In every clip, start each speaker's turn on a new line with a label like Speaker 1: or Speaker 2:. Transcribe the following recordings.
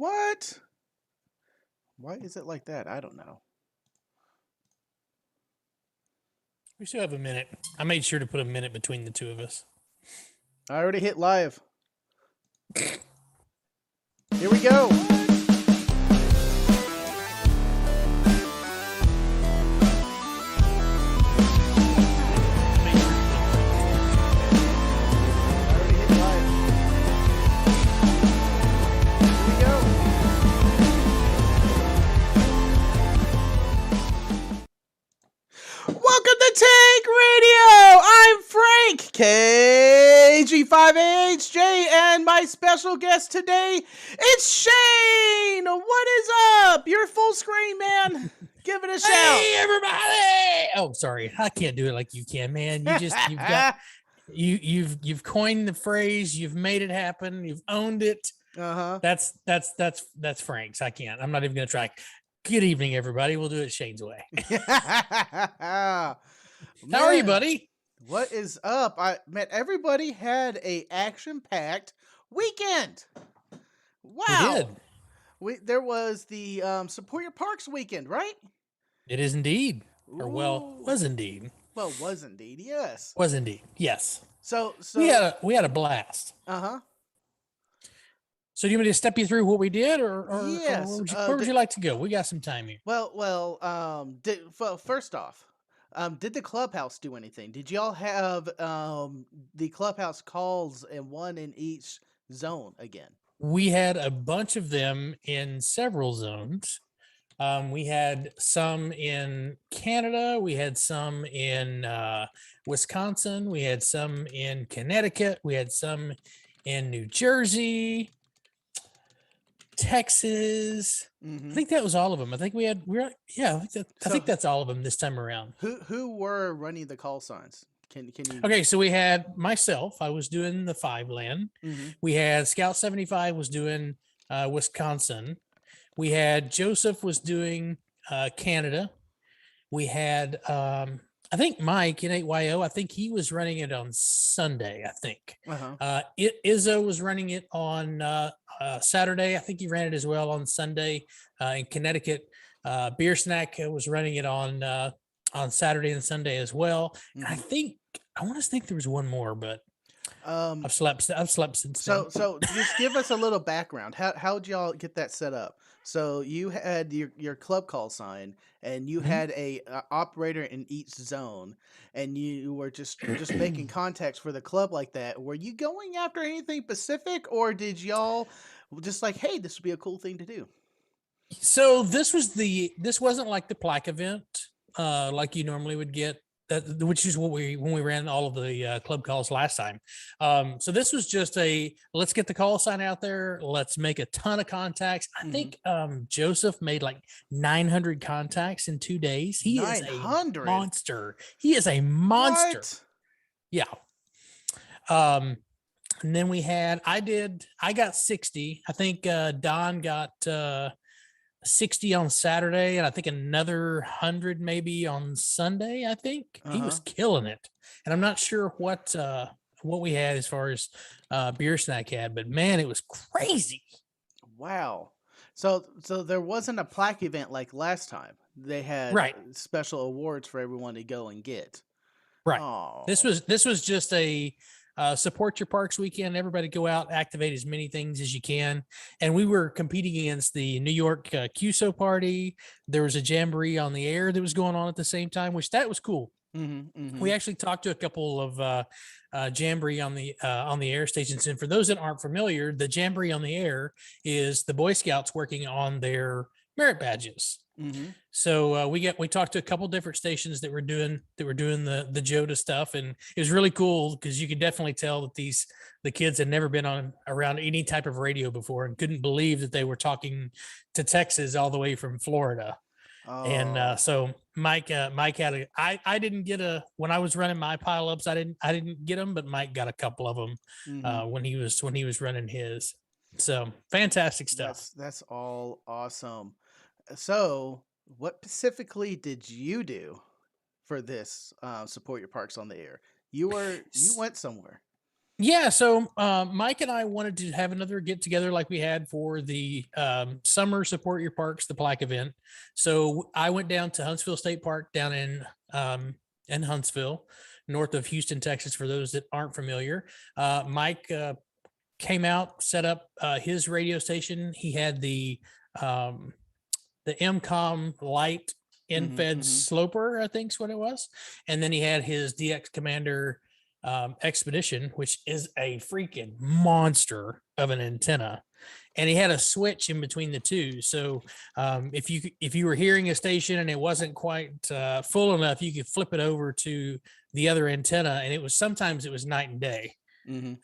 Speaker 1: What? Why is it like that? I don't know.
Speaker 2: We still have a minute. I made sure to put a minute between the two of us.
Speaker 1: I already hit live. Here we go. I already hit live. Here we go. Welcome to Tank Radio. I'm Frank, KG5HJ, and my special guest today, it's Shane. What is up? You're full screen, man. Give it a shout.
Speaker 2: Hey, everybody! Oh, sorry, I can't do it like you can, man. You've coined the phrase. You've made it happen. You've owned it. That's Frank's. I can't. I'm not even gonna try. Good evening, everybody. We'll do it Shane's way. How are you, buddy?
Speaker 1: What is up? Everybody had a action-packed weekend. Wow.
Speaker 2: We did.
Speaker 1: There was the Support Your Parks weekend, right?
Speaker 2: It is indeed. Or was indeed.
Speaker 1: Well, was indeed, yes.
Speaker 2: Was indeed, yes.
Speaker 1: So
Speaker 2: we had a blast. So do you want me to step you through what we did, or
Speaker 1: yes?
Speaker 2: Where would you like to go? We got some time here.
Speaker 1: Well, first off, did the clubhouse do anything? Did y'all have the clubhouse calls and one in each zone again?
Speaker 2: We had a bunch of them in several zones. We had some in Canada. We had some in Wisconsin. We had some in Connecticut. We had some in New Jersey, Texas. I think that was all of them. I think I think that's all of them this time around.
Speaker 1: Who were running the call signs? Can you?
Speaker 2: Okay, so we had myself. I was doing the 5 land. We had Scout 75 was doing Wisconsin. We had Joseph was doing Canada. We had I think Mike in 8YO. I think he was running it on Sunday. I think Izzo was running it on Saturday. I think he ran it as well on Sunday in Connecticut. Beer Snack was running it on Saturday and Sunday as well. And I want to think there was one more, but I've slept since then.
Speaker 1: So just give us a little background. How'd y'all get that set up? So you had your club call sign, and you had a operator in each zone, and you were just making contacts for the club like that. Were you going after anything specific, or did y'all just like, hey, this would be a cool thing to do?
Speaker 2: So this wasn't like the plaque event like you normally would get. Which is when we ran all of the club calls last time. So this was just let's get the call sign out there. Let's make a ton of contacts. I think Joseph made like 900 contacts in 2 days. He is a monster. He is a monster.
Speaker 1: What?
Speaker 2: Yeah. And then I got 60. I think Don got 60 on Saturday, and I think another 100 maybe on Sunday. I think he was killing it, and I'm not sure what we had as far as Beer Snack had, but man, it was crazy.
Speaker 1: Wow. So there wasn't a plaque event like last time. They had special awards for everyone to go and get.
Speaker 2: Right. Oh. This was just a Support Your Parks weekend. Everybody go out, activate as many things as you can. And we were competing against the New York QSO party. There was a jamboree on the air that was going on at the same time, which that was cool. We actually talked to a couple of jamboree on the air stations. And for those that aren't familiar, the jamboree on the air is the Boy Scouts working on their merit badges. So we talked to a couple different stations that were doing the JOTA stuff, and it was really cool because you could definitely tell that the kids had never been around any type of radio before and couldn't believe that they were talking to Texas all the way from Florida. And so Mike had I didn't get when I was running my pileups, I didn't get them, but Mike got a couple of them when he was running his. So fantastic stuff.
Speaker 1: That's all awesome. So what specifically did you do for this Support Your Parks on the air? You went somewhere.
Speaker 2: Yeah, so Mike and I wanted to have another get together like we had for the summer Support Your Parks, the plaque event. So I went down to Huntsville State Park down in Huntsville, north of Houston, Texas. For those that aren't familiar, Mike came out, set up his radio station. He had um, the MCOM light infed sloper, I think is what it was, and then he had his DX Commander Expedition, which is a freaking monster of an antenna, and he had a switch in between the two. So if you were hearing a station and it wasn't quite full enough, you could flip it over to the other antenna, and sometimes it was night and day.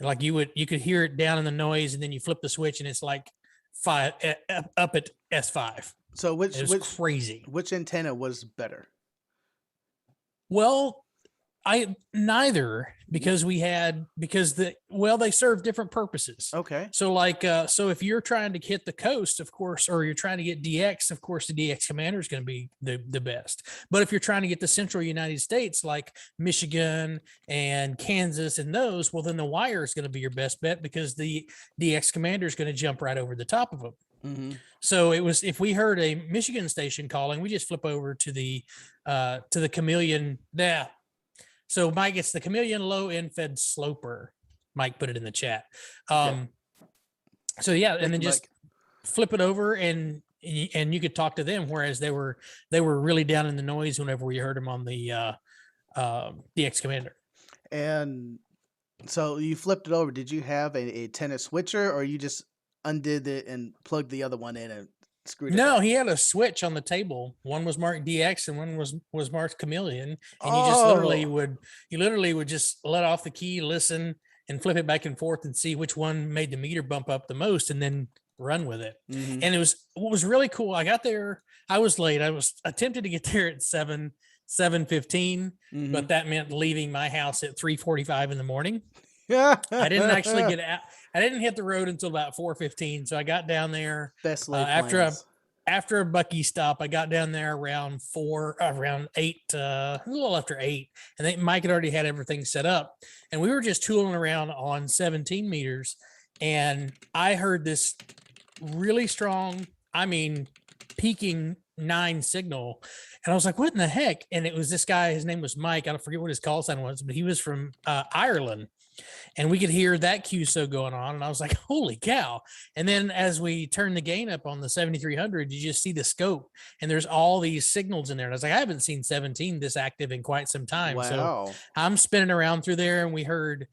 Speaker 2: Like you could hear it down in the noise, and then you flip the switch, and it's like up at S5.
Speaker 1: So which
Speaker 2: crazy.
Speaker 1: Which antenna was better?
Speaker 2: Well, neither, because they serve different purposes.
Speaker 1: Okay.
Speaker 2: So so if you're trying to hit the coast, of course, or you're trying to get DX, of course, the DX Commander is going to be the best. But if you're trying to get the central United States, like Michigan and Kansas and those, well, then the wire is going to be your best bet, because the DX Commander is going to jump right over the top of them. So if we heard a Michigan station calling, we just flip over to the Chameleon. Yeah. So Mike, it's the Chameleon low end fed sloper. Mike put it in the chat. So yeah, and then just flip it over, and you could talk to them. Whereas they were really down in the noise whenever we heard them on the DX Commander.
Speaker 1: And so you flipped it over. Did you have a tennis switcher, or you just undid it and plugged the other one in and screwed it?
Speaker 2: No, he had a switch on the table. One was marked DX and one was marked Chameleon. And you just literally would just let off the key, listen, and flip it back and forth and see which one made the meter bump up the most, and then run with it. And what was really cool. I got there, I was late. I was attempted to get there at 7:15, but that meant leaving my house at 3:45 in the morning. I didn't actually get out. I didn't hit the road until about 4:15. So I got down there after a Bucky stop. I got down there around 8, a little after 8, and Mike had already had everything set up, and we were just tooling around on 17 meters, and I heard this really strong, peaking 9 signal, and I was like, "What in the heck?" And it was this guy. His name was Mike. I don't forget what his call sign was, but he was from Ireland. And we could hear that QSO going on. And I was like, holy cow. And then as we turn the gain up on the 7300, you just see the scope, and there's all these signals in there. And I was like, I haven't seen 17 this active in quite some time. Wow. So I'm spinning around through there, and we heard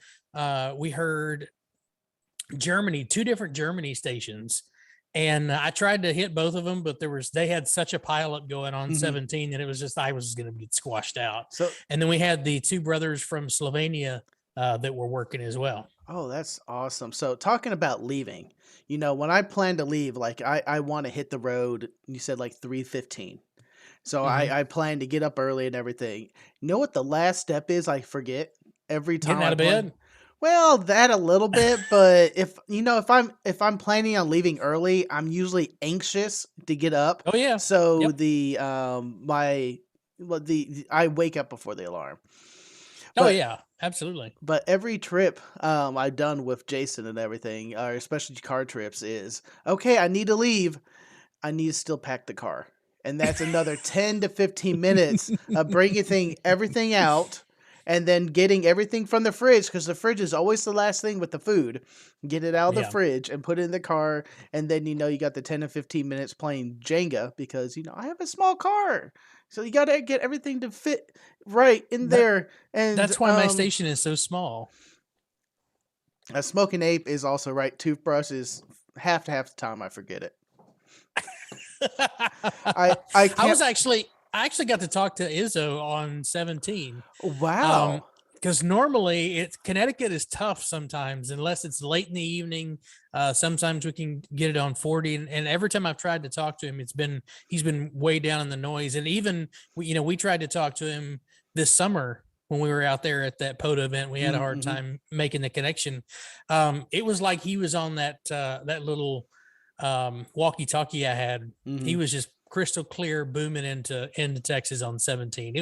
Speaker 2: Germany, 2 different Germany stations. And I tried to hit both of them, but they had such a pileup going on 17 that it was just, I was going to get squashed out. And then we had the 2 brothers from Slovenia that were working as well.
Speaker 1: Oh, that's awesome. So talking about leaving, when I plan to leave, like I want to hit the road, you said like 3:15. So I plan to get up early and everything. You know what the last step is? I forget every time.
Speaker 2: Getting out of bed?
Speaker 1: Well, that a little bit, but if I'm planning on leaving early, I'm usually anxious to get up.
Speaker 2: Oh yeah.
Speaker 1: So I wake up before the alarm.
Speaker 2: Oh yeah, absolutely.
Speaker 1: But every trip I've done with Jason and everything, or especially car trips, is okay. I need to leave. I need to still pack the car, and that's another 10 to 15 minutes of bringing everything out, and then getting everything from the fridge, because the fridge is always the last thing with the food. Get it out of the fridge and put it in the car, and then you got the 10 to 15 minutes playing Jenga, because I have a small car. So you got to get everything to fit right in there. And
Speaker 2: that's why my station is so small.
Speaker 1: A Smoking Ape is also right. Toothbrushes, half the time I forget it. I
Speaker 2: actually got to talk to Izzo on 17.
Speaker 1: Wow.
Speaker 2: Because normally Connecticut is tough sometimes, unless it's late in the evening. Sometimes we can get it on 40, and every time I've tried to talk to him, he's been way down in the noise. And even we tried to talk to him this summer when we were out there at that POTA event. We had a hard time making the connection. It was like he was on that little walkie-talkie I had. He was just crystal clear booming into Texas on 17. It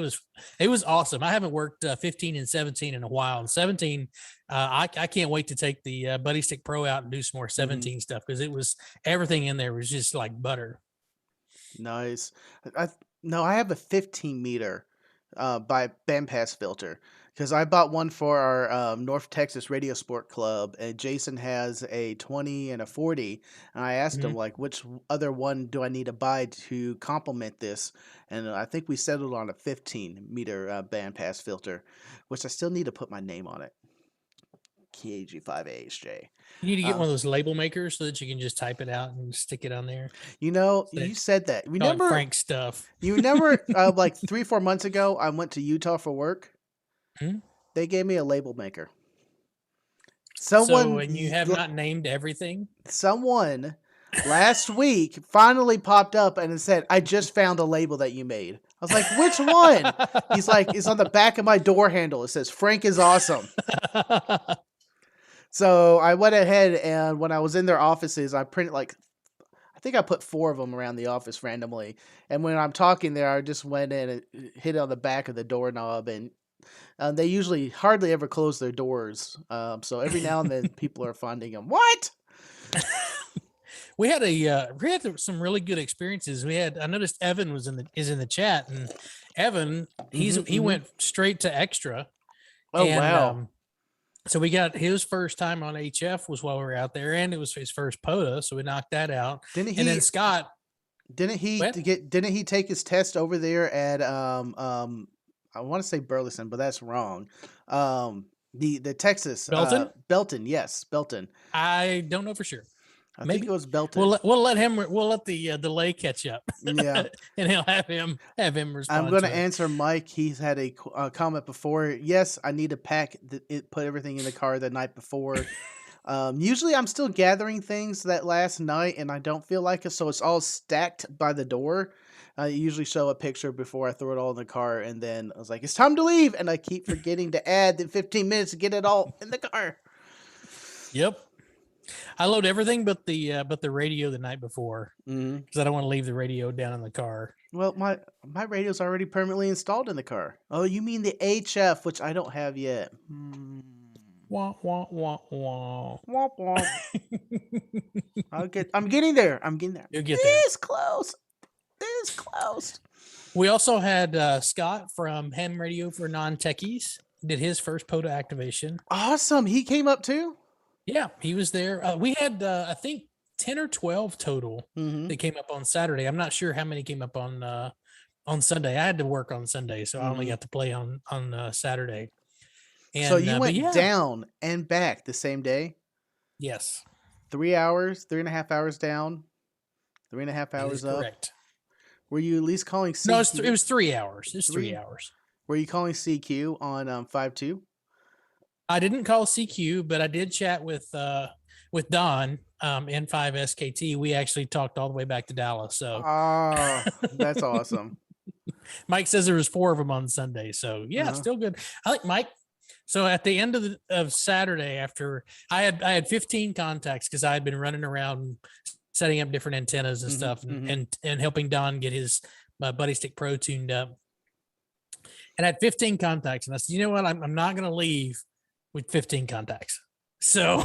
Speaker 2: was awesome. I haven't worked 15 and 17 in a while. And 17, I can't wait to take the Buddy Stick Pro out and do some more 17 stuff, because it was everything in there was just like butter.
Speaker 1: Nice. I have a 15 meter by Bandpass filter, because I bought one for our North Texas Radio Sport Club, and Jason has a 20 and a 40, and I asked him, like, which other one do I need to buy to complement this, and I think we settled on a 15 meter Bandpass filter, which I still need to put my name on it. KG5AHJ.
Speaker 2: You need to get one of those label makers so that you can just type it out and stick it on there.
Speaker 1: You said that.
Speaker 2: Remember Frank stuff.
Speaker 1: You remember like 3-4 months ago, I went to Utah for work. They gave me a label maker.
Speaker 2: And you have not named everything?
Speaker 1: Someone last week finally popped up and it said, "I just found a label that you made." I was like, "Which one?" He's like, "It's on the back of my door handle. It says Frank is awesome." So I went ahead, and when I was in their offices, I printed I think I put 4 of them around the office randomly. And when I'm talking there, I just went in and hit it on the back of the doorknob, and they usually hardly ever close their doors. So every now and then people are finding them. What?
Speaker 2: We had some really good experiences. I noticed Evan is in the chat, and Evan, he went straight to extra.
Speaker 1: Oh, wow.
Speaker 2: So we got his first time on HF was while we were out there, and it was his first POTA, so we knocked that out. And then Scott,
Speaker 1: didn't he take his test over there at I want to say Burleson, but that's wrong. The Texas
Speaker 2: Belton?
Speaker 1: Belton, yes, Belton.
Speaker 2: I don't know for sure.
Speaker 1: I think it was Belton.
Speaker 2: We'll let the delay catch up.
Speaker 1: Yeah,
Speaker 2: and he'll have him respond.
Speaker 1: I'm going to answer Mike. He's had a comment before. Yes, I need to put everything in the car the night before. Usually, I'm still gathering things that last night, and I don't feel like it, so it's all stacked by the door. I usually show a picture before I throw it all in the car, and then I was like, "It's time to leave," and I keep forgetting to add the 15 minutes to get it all in the car.
Speaker 2: Yep. I load everything but the radio the night before, because I don't want to leave the radio down in the car.
Speaker 1: Well, my radio's already permanently installed in the car. Oh, you mean the HF, which I don't have yet.
Speaker 2: Wah wah wah wah.
Speaker 1: Wah, wah. I'm getting there.
Speaker 2: You'll get there.
Speaker 1: This close.
Speaker 2: We also had Scott from Ham Radio for Non-Techies did his first POTA activation.
Speaker 1: Awesome. He came up too?
Speaker 2: Yeah, he was there. We had, I think, 10 or 12 total that came up on Saturday. I'm not sure how many came up on Sunday. I had to work on Sunday, so I only got to play on Saturday. And,
Speaker 1: so you went down and back the same day?
Speaker 2: Yes.
Speaker 1: 3 hours, 3.5 hours down, 3.5 hours up. Correct. Were you at least calling CQ?
Speaker 2: No, it was 3 hours. It was 3 hours.
Speaker 1: Were you calling CQ on 5.2?
Speaker 2: I didn't call CQ, but I did chat with Don, N5 SKT. We actually talked all the way back to Dallas. So
Speaker 1: that's awesome.
Speaker 2: Mike says there was 4 of them on Sunday. So yeah, still good. I like Mike. So at the end of Saturday, after I had 15 contacts, because I had been running around setting up different antennas and stuff, and helping Don get his Buddy Stick Pro tuned up. And I had 15 contacts, and I said, you know what? I'm not going to leave with 15 contacts. So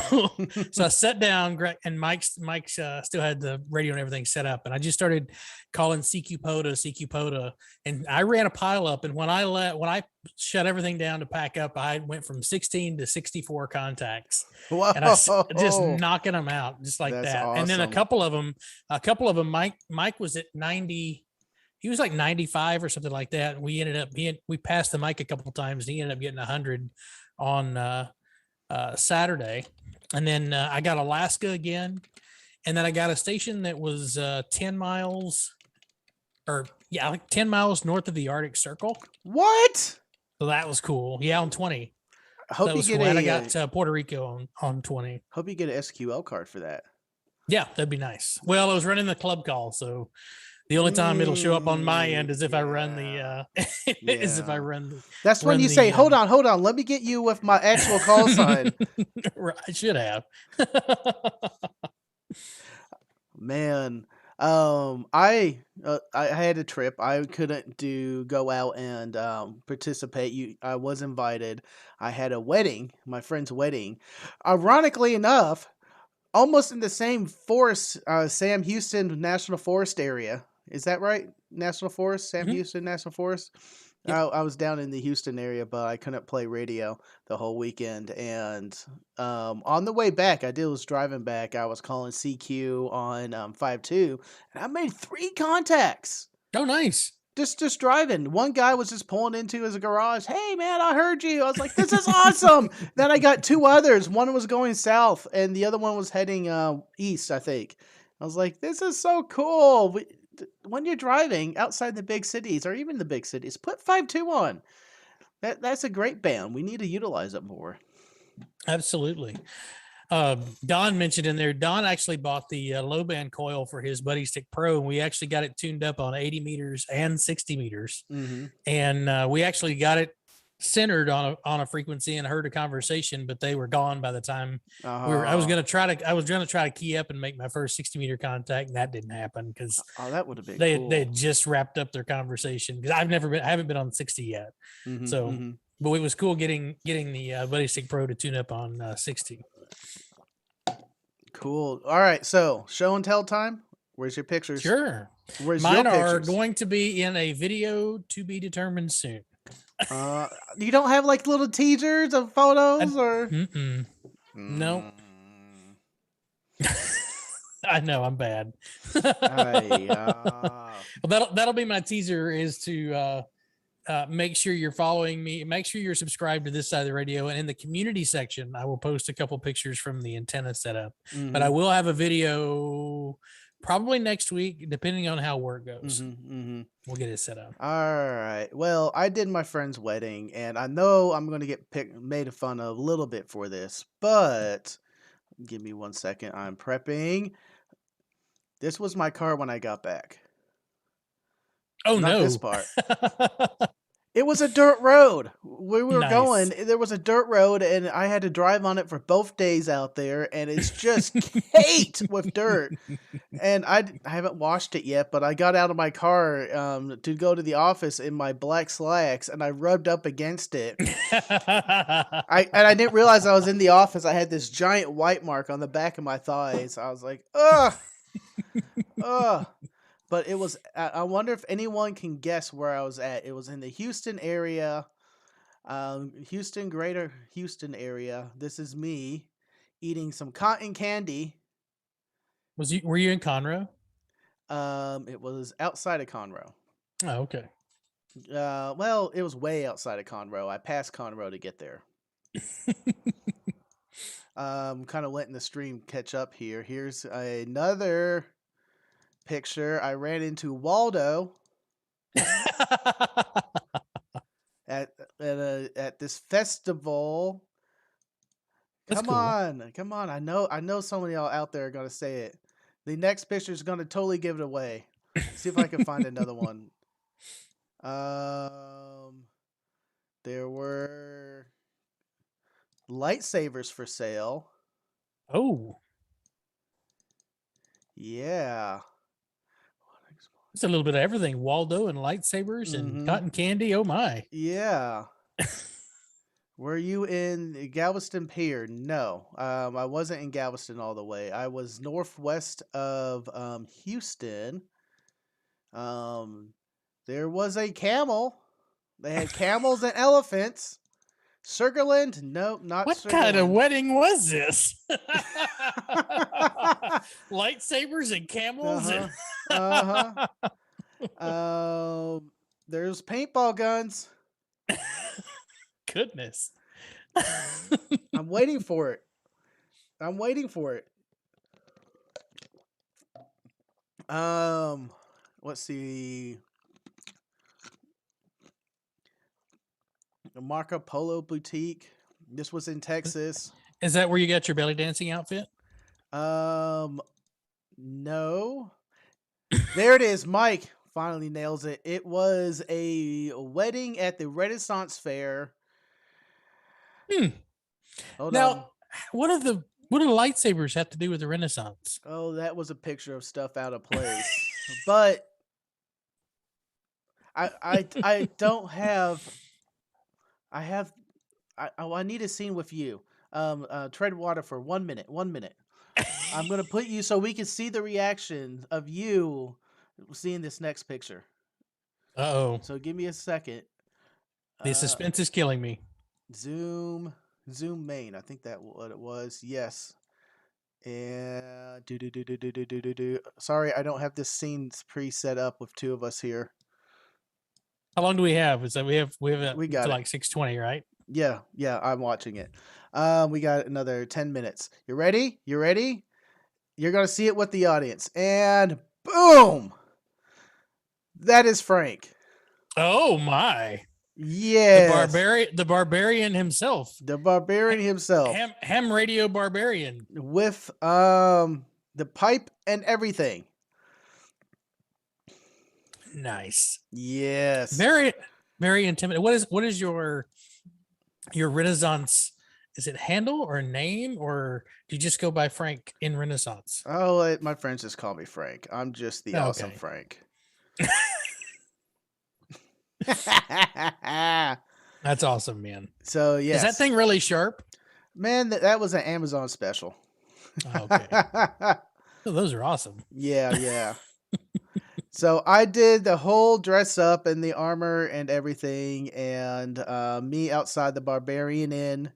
Speaker 2: I sat down, and Mike still had the radio and everything set up, and I just started calling CQ POTA, and I ran a pile up. And when I shut everything down to pack up, I went from 16 to 64 contacts. Whoa. And I just knocking them out just like that. Awesome. And then a couple of them, Mike was at 90. He was like 95 or something like that. And we passed the mic a couple of times, and he ended up getting 100 on Saturday. And then I got Alaska again, and then I got a station that was 10 miles north of the Arctic Circle.
Speaker 1: What?
Speaker 2: So that was cool. Yeah, on 20.
Speaker 1: I hope you get
Speaker 2: I got Puerto Rico on 20.
Speaker 1: Hope you get an SQL card for that.
Speaker 2: Yeah, that'd be nice. Well, I was running the club call, so the only time it'll show up on my end is if I run the
Speaker 1: That's when you say, hold on, let me get you with my actual call sign.
Speaker 2: I should have.
Speaker 1: Man, I had a trip. I couldn't go out and participate. I was invited. I had a wedding, my friend's wedding. Ironically enough, almost in the same forest, Sam Houston National Forest area. Is that right? National Forest, Sam
Speaker 2: Mhm.
Speaker 1: Houston National Forest.
Speaker 2: Yep.
Speaker 1: I was down in the Houston area, but I couldn't play radio the whole weekend. And on the way back, was driving back. I was calling CQ on 52, and I made 3 contacts.
Speaker 2: Oh, nice.
Speaker 1: Just driving. One guy was just pulling into his garage. Hey man, I heard you. I was like, this is awesome. Then I got 2 others. One was going south, and the other one was heading east, I think. I was like, this is so cool. When you're driving outside the big cities or even the big cities, put 52 on. That's a great band. We need to utilize it more.
Speaker 2: Absolutely. Don mentioned in there, Don actually bought the low band coil for his Buddy Stick Pro, and we actually got it tuned up on 80 meters and 60 meters.
Speaker 1: Mm-hmm.
Speaker 2: And we actually got it centered on a frequency and heard a conversation, but they were gone by the time I was going to try to key up and make my first 60 meter contact, and that didn't happen because
Speaker 1: that would have been
Speaker 2: they had just wrapped up their conversation, because I haven't been on 60 yet.
Speaker 1: Mm-hmm,
Speaker 2: so
Speaker 1: mm-hmm.
Speaker 2: But it was cool getting the Buddy Stick Pro to tune up on 60.
Speaker 1: Cool. All right, so show and tell time. Where's your pictures?
Speaker 2: Sure.
Speaker 1: Where's
Speaker 2: Mine
Speaker 1: your
Speaker 2: are
Speaker 1: pictures?
Speaker 2: going to be in a video to be determined soon.
Speaker 1: You don't have like little teasers of photos or?
Speaker 2: No. I know I'm bad. Well, that'll be my teaser, is to make sure you're following me. Make sure you're subscribed to This Side of the Radio, and in the community section, I will post a couple pictures from the antenna setup.
Speaker 1: Mm-hmm.
Speaker 2: But I will have a video probably next week, depending on how work goes.
Speaker 1: Mm-hmm.
Speaker 2: We'll get it set up.
Speaker 1: All right. Well, I did my friend's wedding, and I know I'm going to get made fun of a little bit for this, but give me 1 second. I'm prepping. This was my car when I got back.
Speaker 2: Oh,
Speaker 1: Not
Speaker 2: no.
Speaker 1: this part. It was a dirt road. Where we were
Speaker 2: Nice.
Speaker 1: going, there was a dirt road, and I had to drive on it for both days out there, and it's just caked with dirt. And I haven't washed it yet, but I got out of my car to go to the office in my black slacks, and I rubbed up against it. I didn't realize I was in the office. I had this giant white mark on the back of my thighs. I was like, ugh. Ugh. But it was, I wonder if anyone can guess where I was at. It was in the Houston area, greater Houston area. This is me eating some cotton candy.
Speaker 2: Were you in Conroe?
Speaker 1: It was outside of Conroe.
Speaker 2: Oh, okay.
Speaker 1: Well, it was way outside of Conroe. I passed Conroe to get there. Kind of letting the stream catch up here. Here's another picture. I ran into Waldo at this festival.
Speaker 2: That's
Speaker 1: Come
Speaker 2: cool.
Speaker 1: on. I know some of y'all out there are gonna say it. The next picture is gonna totally give it away. See if I can find another one. There were lightsabers for sale.
Speaker 2: Oh.
Speaker 1: Yeah.
Speaker 2: It's a little bit of everything. Waldo and lightsabers and cotton candy. Oh my.
Speaker 1: Yeah. Were you in Galveston Pier? No. I wasn't in Galveston all the way. I was northwest of Houston. There was a camel. They had camels and elephants. Sugarland? Nope, not
Speaker 2: what
Speaker 1: Sugarland.
Speaker 2: Kind of wedding was this? Lightsabers and camels.
Speaker 1: There's paintball guns.
Speaker 2: Goodness.
Speaker 1: I'm waiting for it. Let's see. Marco Polo Boutique. This was in Texas.
Speaker 2: Is that where you got your belly dancing outfit?
Speaker 1: No. There it is. Mike finally nails it. It was a wedding at the Renaissance Fair.
Speaker 2: Hold on. One of the What do lightsabers have to do with the Renaissance?
Speaker 1: Oh, that was a picture of stuff out of place. But I don't have. I have. I need a scene with you. Tread water for 1 minute. 1 minute. I'm gonna put you so we can see the reaction of you seeing this next picture.
Speaker 2: Uh-oh.
Speaker 1: So give me a second.
Speaker 2: The suspense is killing me.
Speaker 1: Zoom main. I think that what it was. Yes. And Sorry, I don't have this scene pre-set up with two of us here.
Speaker 2: How long do we have? Is that we have
Speaker 1: We got
Speaker 2: to
Speaker 1: it.
Speaker 2: like 6:20, right?
Speaker 1: Yeah, I'm watching it. We got another 10 minutes. You ready? You ready? You're gonna see it with the audience. And boom! That is Frank.
Speaker 2: Oh my.
Speaker 1: Yes.
Speaker 2: The barbarian himself.
Speaker 1: The barbarian himself.
Speaker 2: Ham radio barbarian.
Speaker 1: With the pipe and everything.
Speaker 2: Nice.
Speaker 1: Yes.
Speaker 2: Very, very intimidating. What is your Renaissance? Is it handle or name, or do you just go by Frank in Renaissance?
Speaker 1: Oh, my friends just call me Frank. I'm just the awesome Frank.
Speaker 2: That's awesome, man.
Speaker 1: So yeah,
Speaker 2: is that thing really sharp?
Speaker 1: Man, that was an Amazon special.
Speaker 2: Okay. Oh, those are awesome.
Speaker 1: Yeah. So I did the whole dress up and the armor and everything, and me outside the Barbarian Inn.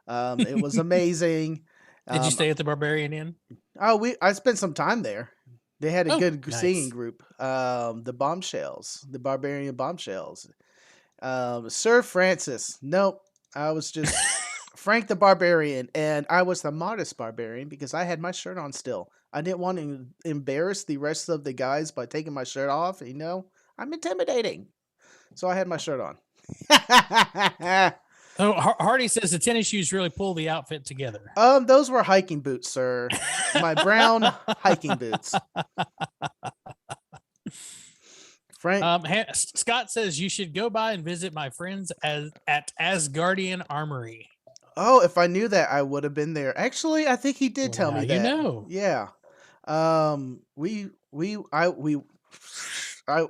Speaker 1: It was amazing.
Speaker 2: Did you stay at the Barbarian Inn?
Speaker 1: Oh, I spent some time there. They had a good singing
Speaker 2: nice.
Speaker 1: group. The Bombshells, the Barbarian Bombshells. Sir Francis. Nope, I was just Frank the Barbarian, and I was the modest barbarian because I had my shirt on still. I didn't want to embarrass the rest of the guys by taking my shirt off. You know, I'm intimidating, so I had my shirt on.
Speaker 2: Oh, Hardy says the tennis shoes really pull the outfit together.
Speaker 1: Those were hiking boots, sir. My brown hiking boots. Frank.
Speaker 2: Scott says you should go by and visit my friends at Asgardian Armory.
Speaker 1: Oh, if I knew that, I would have been there. Actually, I think he did tell me that.
Speaker 2: You know.
Speaker 1: Yeah. I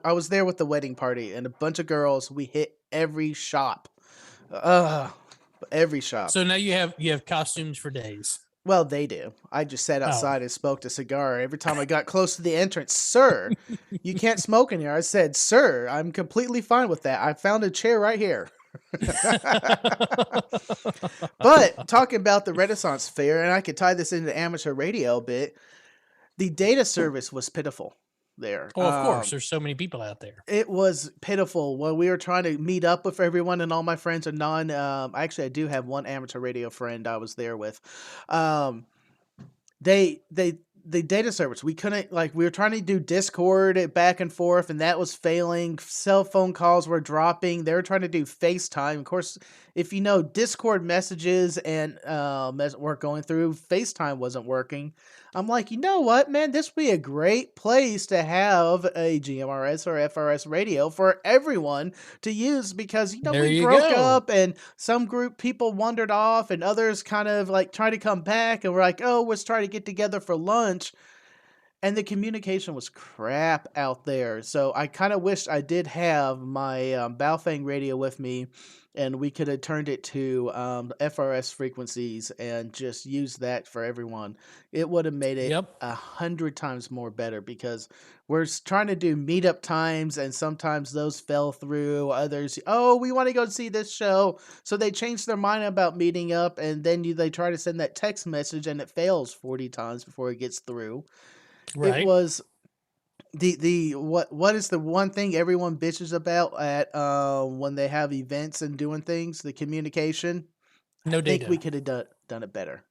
Speaker 1: was there with the wedding party and a bunch of girls. We hit every shop. Every shop.
Speaker 2: So now you have costumes for days.
Speaker 1: Well, they do. I just sat outside and smoked a cigar. Every time I got close to the entrance, sir, you can't smoke in here. I said, sir, I'm completely fine with that. I found a chair right here. But talking about the Renaissance Fair, and I could tie this into amateur radio a bit, the data service was pitiful there.
Speaker 2: Oh, of course. There's so many people out there.
Speaker 1: It was pitiful when we were trying to meet up with everyone, and all my friends are actually, I do have one amateur radio friend I was there with. The data service, we couldn't, we were trying to do Discord back and forth, and that was failing. Cell phone calls were dropping. They were trying to do FaceTime. Of course, if you know, Discord messages and weren't going through. FaceTime wasn't working. I'm like, you know what, man? This would be a great place to have a GMRS or FRS radio for everyone to use because, we broke up and some group people wandered off and others kind of try to come back and we're like, oh, let's try to get together for lunch. And the communication was crap out there. So I kind of wished I did have my Baofeng radio with me and we could have turned it to FRS frequencies and just used that for everyone. It would have made it 100 times more better because we're trying to do meetup times and sometimes those fell through. Others, oh, we want to go see this show. So they changed their mind about meeting up and then they try to send that text message and it fails 40 times before it gets through. Right. It was what is the one thing everyone bitches about at when they have events and doing things? The communication.
Speaker 2: No data.
Speaker 1: I think we could have done it better.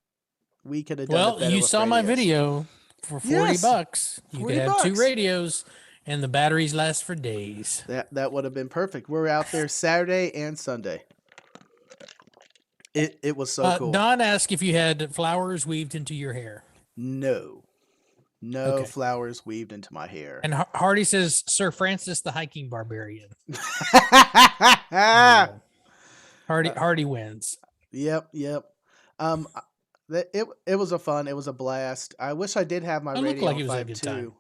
Speaker 1: We could have done it better.
Speaker 2: Well, you saw my video for $40. You could have 2 radios, and the batteries last for days.
Speaker 1: That would have been perfect. We're out there Saturday and Sunday. It was so cool.
Speaker 2: Don asked if you had flowers weaved into your hair.
Speaker 1: No. No flowers weaved into my hair.
Speaker 2: And Hardy says, Sir Francis the hiking barbarian. Hardy wins.
Speaker 1: Yep. it was it was a blast. I wish I did have my
Speaker 2: It looked like
Speaker 1: Radio
Speaker 2: it was a
Speaker 1: 5
Speaker 2: good time.
Speaker 1: too,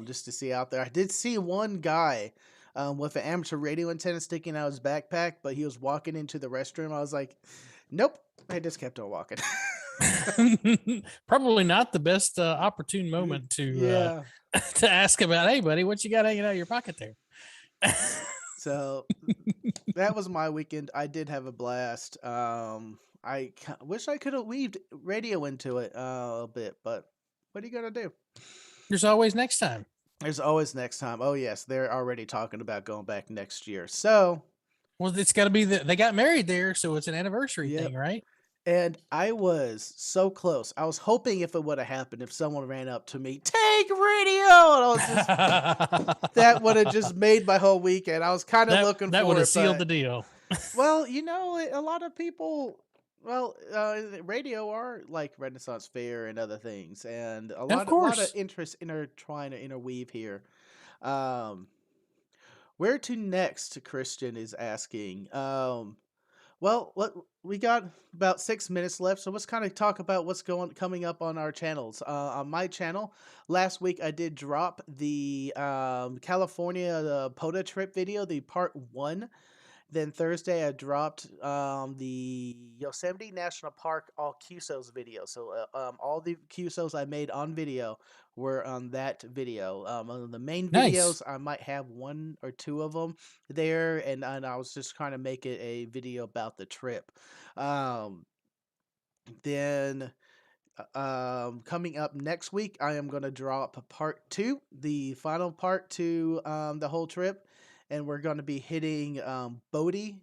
Speaker 1: just to see out there. I did see one guy with an amateur radio antenna sticking out his backpack, but he was walking into the restroom. I was like, nope. I just kept on walking.
Speaker 2: Probably not the best opportune moment to
Speaker 1: Yeah.
Speaker 2: to ask about, hey buddy, what you got hanging out of your pocket there?
Speaker 1: So that was my weekend. I did have a blast. Wish I could have weaved radio into it a bit, but what are you gonna do?
Speaker 2: There's always next time.
Speaker 1: There's always next time. Oh yes, they're already talking about going back next year. So,
Speaker 2: Well, it's got to be they got married there, so it's an anniversary
Speaker 1: yep.
Speaker 2: thing, right?
Speaker 1: And I was so close. I was hoping if it would have happened, if someone ran up to me, take radio, and I was just that would have just made my whole weekend. I was kind of looking
Speaker 2: that
Speaker 1: for
Speaker 2: would
Speaker 1: it,
Speaker 2: have sealed
Speaker 1: but
Speaker 2: the deal.
Speaker 1: well, a lot of people, radio are like Renaissance Fair and other things, and
Speaker 2: Of
Speaker 1: a lot of
Speaker 2: course.
Speaker 1: interest trying to interweave here. Um, where to next? Christian is asking. Well, we got about 6 minutes left, so let's kind of talk about what's coming up on our channels. On my channel, last week I did drop the California POTA trip video, the part 1. Then Thursday I dropped the Yosemite National Park all QSOs video. So all the QSOs I made on video were on that video. On the main
Speaker 2: Nice.
Speaker 1: videos, I might have 1 or 2 of them there, and I was just trying to make it a video about the trip. Then coming up next week, I am going to drop part 2, the final part to the whole trip. And we're going to be hitting Bodie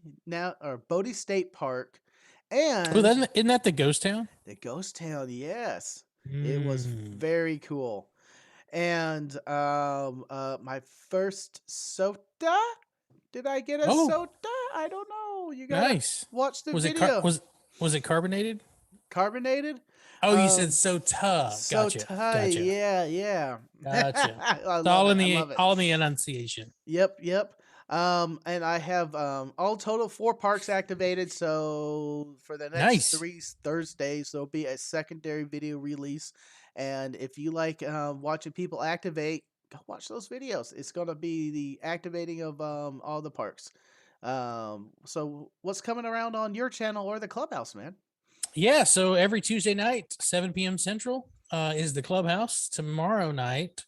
Speaker 1: State Park, and
Speaker 2: isn't that the ghost town?
Speaker 1: The ghost town, yes, it was very cool. And my first soda. Did I get a soda? I don't know. You gotta watch the video.
Speaker 2: Was it carbonated?
Speaker 1: Carbonated?
Speaker 2: Oh, you said soda. Gotcha.
Speaker 1: Yeah.
Speaker 2: Gotcha. all in the enunciation.
Speaker 1: Yep. And I have all total 4 parks activated. So for the next 3 Thursdays, there'll be a secondary video release. And if you like watching people activate, go watch those videos. It's gonna be the activating of all the parks. So what's coming around on your channel or the Clubhouse, man?
Speaker 2: Yeah, so every Tuesday night, 7 p.m. Central, is the Clubhouse. Tomorrow night,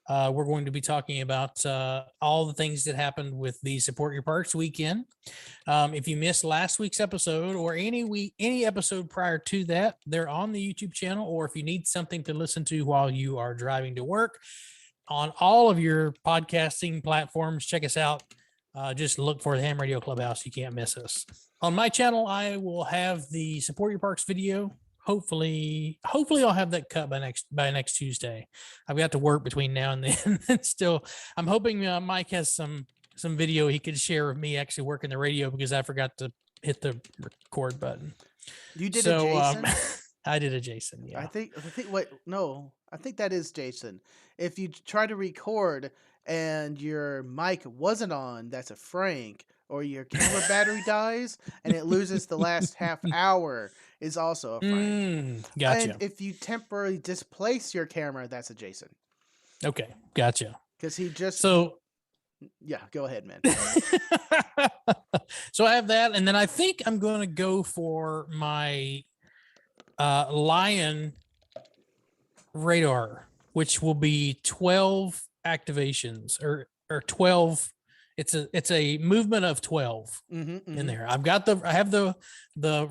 Speaker 2: we're going to be talking about all the things that happened with the Support Your Parks weekend. If you missed last week's episode or any episode prior to that, they're on the YouTube channel. Or if you need something to listen to while you are driving to work, on all of your podcasting platforms, check us out. Just look for the Ham Radio Clubhouse. You can't miss us. On my channel, I will have the Support Your Parks video. Hopefully I'll have that cut by next Tuesday. I've got to work between now and then. And still, I'm hoping Mike has some video he could share of me actually working the radio, because I forgot to hit the record button.
Speaker 1: You did a Jason?
Speaker 2: I did a Jason. Yeah.
Speaker 1: I think that is Jason. If you try to record and your mic wasn't on, that's a Frank. Or your camera battery dies and it loses the last half hour, is also a Frank.
Speaker 2: Gotcha.
Speaker 1: And if you temporarily displace your camera, that's a Jason.
Speaker 2: Okay, gotcha.
Speaker 1: Because he just yeah, go ahead, man.
Speaker 2: So I have that, and then I think I'm going to go for my Lion radar, which will be 12 activations or 12. It's a movement of 12 in there. I have the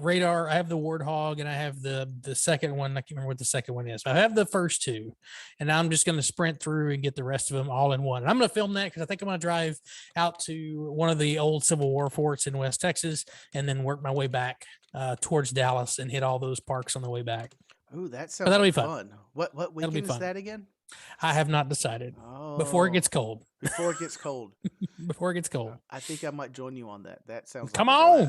Speaker 2: radar, I have the Warthog, and I have the second one. I can't remember what the second one is. But I have the first 2, and now I'm just going to sprint through and get the rest of them all in one. And I'm going to film that because I think I'm going to drive out to one of the old Civil War forts in West Texas, and then work my way back towards Dallas and hit all those parks on the way back.
Speaker 1: Ooh, that sounds
Speaker 2: that'll be fun.
Speaker 1: What weekend is that again?
Speaker 2: I have not decided. Before it gets cold.
Speaker 1: Before it gets cold.
Speaker 2: Before it gets cold.
Speaker 1: I think I might join you on that. That sounds
Speaker 2: Come
Speaker 1: like
Speaker 2: on.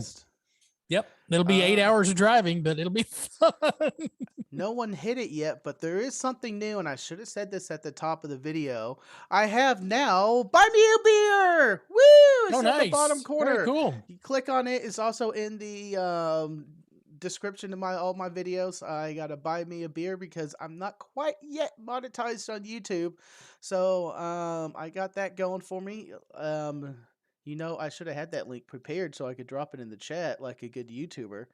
Speaker 2: Yep. It'll be 8 hours of driving, but it'll be fun.
Speaker 1: No one hit it yet, but there is something new, and I should have said this at the top of the video. I have now Buy Me a Beer! Woo! It's at the bottom corner.
Speaker 2: Very cool.
Speaker 1: You click on it. It's also in the description to all my videos. I gotta buy me a beer because I'm not quite yet monetized on YouTube. So I got that going for me. I should have had that link prepared so I could drop it in the chat like a good YouTuber.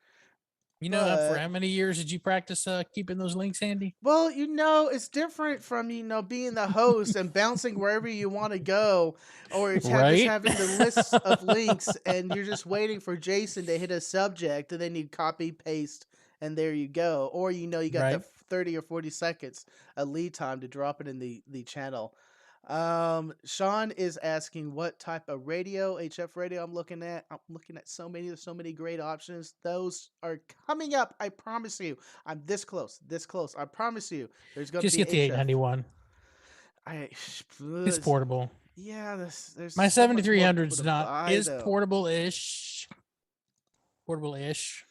Speaker 2: For
Speaker 1: But
Speaker 2: how many years did you practice keeping those links handy?
Speaker 1: well, it's different from being the host and bouncing wherever you want to go, or it's just
Speaker 2: Right?
Speaker 1: having the lists of links, and you're just waiting for Jason to hit a subject, and then you copy paste, and there you go. Or you got the
Speaker 2: Right.
Speaker 1: 30 or 40 seconds a lead time to drop it in the channel. Sean is asking what type of radio, HF radio I'm looking at. I'm looking at there's so many great options. Those are coming up. I promise you. I'm this close, this close. I promise you. There's going to
Speaker 2: Just
Speaker 1: be
Speaker 2: get the
Speaker 1: HF.
Speaker 2: 891.
Speaker 1: I,
Speaker 2: It's portable.
Speaker 1: yeah, there's
Speaker 2: My
Speaker 1: so much more cool
Speaker 2: 7300's
Speaker 1: to
Speaker 2: not
Speaker 1: buy
Speaker 2: is
Speaker 1: though.
Speaker 2: portable-ish. Portable-ish.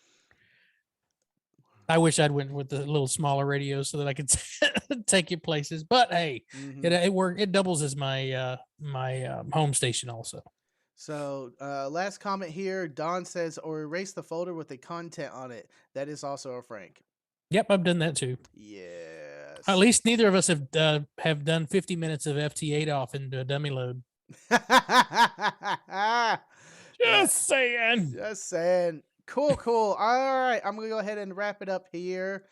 Speaker 2: I wish I'd went with the little smaller radio so that I could take you places. But hey, it worked. It doubles as my home station also.
Speaker 1: So last comment here. Don says, or erase the folder with the content on it. That is also a Frank.
Speaker 2: Yep, I've done that too.
Speaker 1: Yes.
Speaker 2: At least neither of us have done 50 minutes of FT8 off into a dummy load. Just saying.
Speaker 1: Just saying. Cool. All right, I'm gonna go ahead and wrap it up here.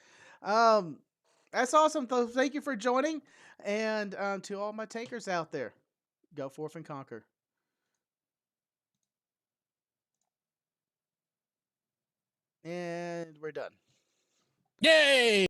Speaker 1: That's awesome. Thank you for joining, and to all my tankers out there, go forth and conquer. And we're done.
Speaker 2: Yay!